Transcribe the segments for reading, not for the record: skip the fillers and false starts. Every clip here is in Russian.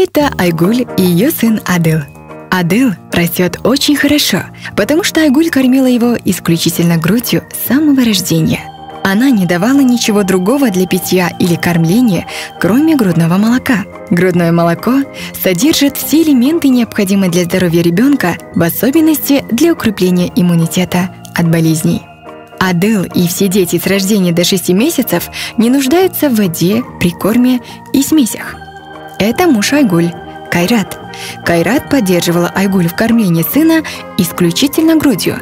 Это Айгуль и ее сын Адыл. Адыл растет очень хорошо, потому что Айгуль кормила его исключительно грудью с самого рождения. Она не давала ничего другого для питья или кормления, кроме грудного молока. Грудное молоко содержит все элементы, необходимые для здоровья ребенка, в особенности для укрепления иммунитета от болезней. Адыл и все дети с рождения до 6 месяцев не нуждаются в воде, прикорме и смесях. Это муж Айгуль, Кайрат. Кайрат поддерживала Айгуль в кормлении сына исключительно грудью.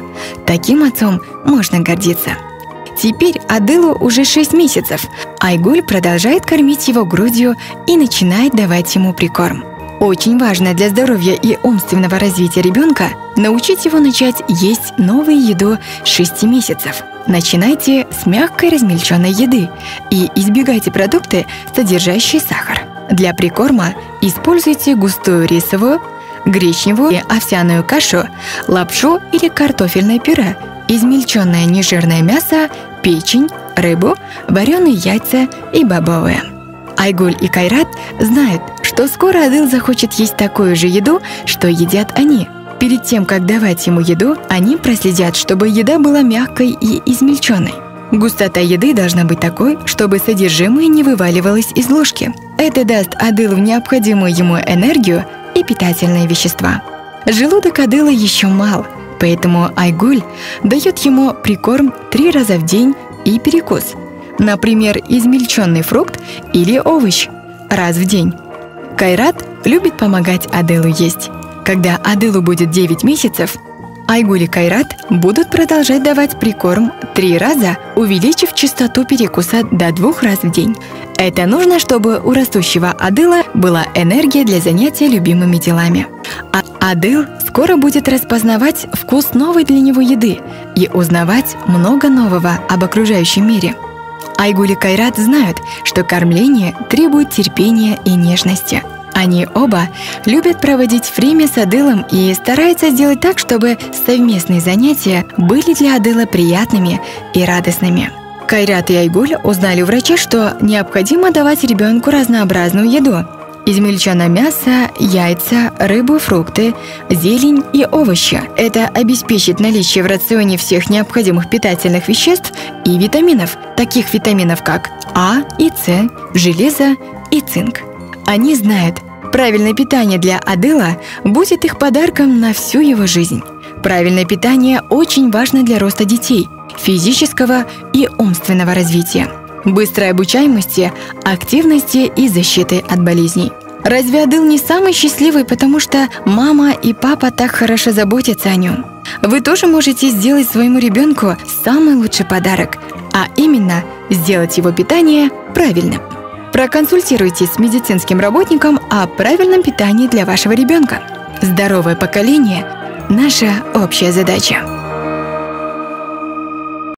Таким отцом можно гордиться. Теперь Адылу уже 6 месяцев. Айгуль продолжает кормить его грудью и начинает давать ему прикорм. Очень важно для здоровья и умственного развития ребенка научить его начать есть новую еду с 6 месяцев. Начинайте с мягкой размельченной еды и избегайте продукты, содержащие сахар. Для прикорма используйте густую рисовую, гречневую и овсяную кашу, лапшу или картофельное пюре, измельченное нежирное мясо, печень, рыбу, вареные яйца и бобовые. Айгуль и Кайрат знают, что скоро Адыл захочет есть такую же еду, что едят они. Перед тем, как давать ему еду, они проследят, чтобы еда была мягкой и измельченной. Густота еды должна быть такой, чтобы содержимое не вываливалось из ложки. Это даст Адылу необходимую ему энергию и питательные вещества. Желудок Адыла еще мал, поэтому Айгуль дает ему прикорм 3 раза в день и перекус. Например, измельченный фрукт или овощ раз в день. Кайрат любит помогать Адылу есть. Когда Адылу будет 9 месяцев, Айгуль и Кайрат будут продолжать давать прикорм 3 раза, увеличив частоту перекуса до 2 раз в день. Это нужно, чтобы у растущего Адыла была энергия для занятия любимыми делами. А Адыл скоро будет распознавать вкус новой для него еды и узнавать много нового об окружающем мире. Айгуль и Кайрат знают, что кормление требует терпения и нежности. Они оба любят проводить время с Адылом и стараются сделать так, чтобы совместные занятия были для Адыла приятными и радостными. Кайрат и Айгуль узнали у врача, что необходимо давать ребенку разнообразную еду. Измельченное мясо, яйца, рыбу, фрукты, зелень и овощи. Это обеспечит наличие в рационе всех необходимых питательных веществ и витаминов, таких витаминов как А и С, железо и цинк. Они знают, правильное питание для Адыла будет их подарком на всю его жизнь. Правильное питание очень важно для роста детей, физического и умственного развития, быстрой обучаемости, активности и защиты от болезней. Разве Адыл не самый счастливый, потому что мама и папа так хорошо заботятся о нем? Вы тоже можете сделать своему ребенку самый лучший подарок, а именно сделать его питание правильным. Проконсультируйтесь с медицинским работником о правильном питании для вашего ребенка. Здоровое поколение – наша общая задача.